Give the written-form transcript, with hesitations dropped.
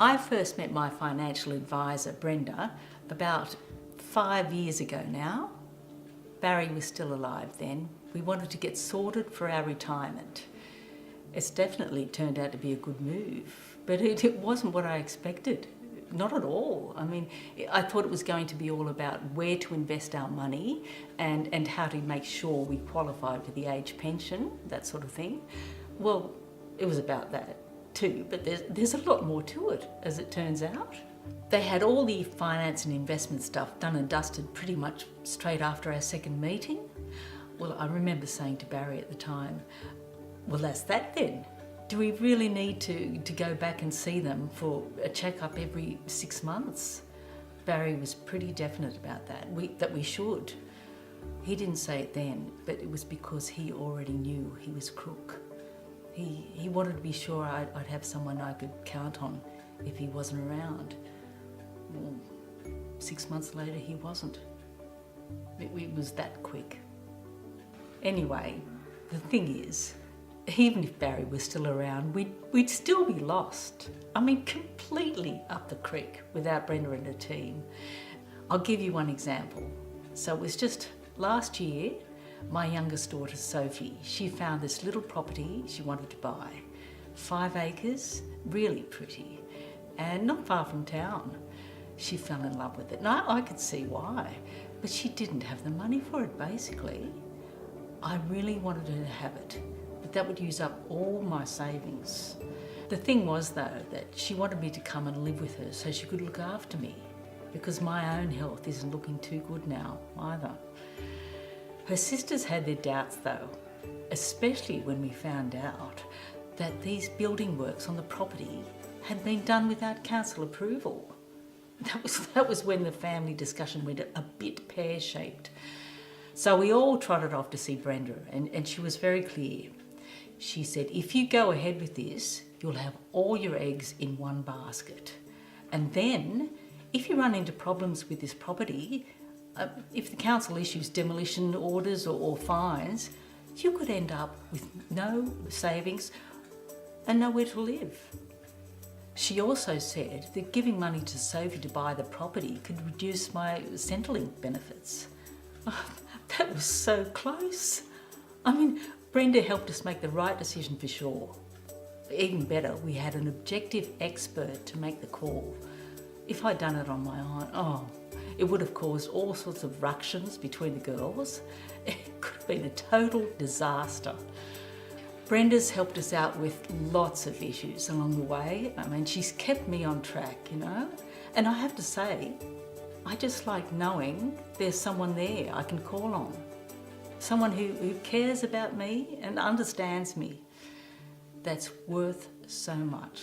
I first met my financial advisor, Brenda, about 5 years ago now. Barry was still alive then. We wanted to get sorted for our retirement. It's definitely turned out to be a good move, but it wasn't what I expected. Not at all. I mean, I thought it was going to be all about where to invest our money and how to make sure we qualified for the age pension, that sort of thing. Well, it was about that too, but there's a lot more to it, as it turns out. They had all the finance and investment stuff done and dusted pretty much straight after our second meeting. Well, I remember saying to Barry at the time, well, that's that then. Do we really need to go back and see them for a checkup every 6 months? Barry was pretty definite about that we should. He didn't say it then, but it was because he already knew he was crook. He wanted to be sure I'd have someone I could count on if he wasn't around. Well, 6 months later, he wasn't. It was that quick. Anyway, the thing is, even if Barry was still around, we'd still be lost. I mean, completely up the creek without Brenda and her team. I'll give you one example. So it was just last year, my youngest daughter, Sophie, she found this little property she wanted to buy. 5 acres, really pretty, and not far from town. She fell in love with it. And I could see why, but she didn't have the money for it, basically. I really wanted her to have it, but that would use up all my savings. The thing was, though, that she wanted me to come and live with her so she could look after me, because my own health isn't looking too good now either. Her sisters had their doubts, though, especially when we found out that these building works on the property had been done without council approval. That was when the family discussion went a bit pear-shaped. So we all trotted off to see Brenda, and she was very clear. She said, if you go ahead with this, you'll have all your eggs in one basket. And then, if you run into problems with this property, if the council issues demolition orders or fines, you could end up with no savings and nowhere to live. She also said that giving money to Sophie to buy the property could reduce my Centrelink benefits. That was so close. I mean, Brenda helped us make the right decision for sure. Even better, we had an objective expert to make the call. If I'd done it on my own, it would have caused all sorts of ructions between the girls. It could have been a total disaster. Brenda's helped us out with lots of issues along the way. I mean, she's kept me on track, you know? And I have to say, I just like knowing there's someone there I can call on. Someone who cares about me and understands me. That's worth so much.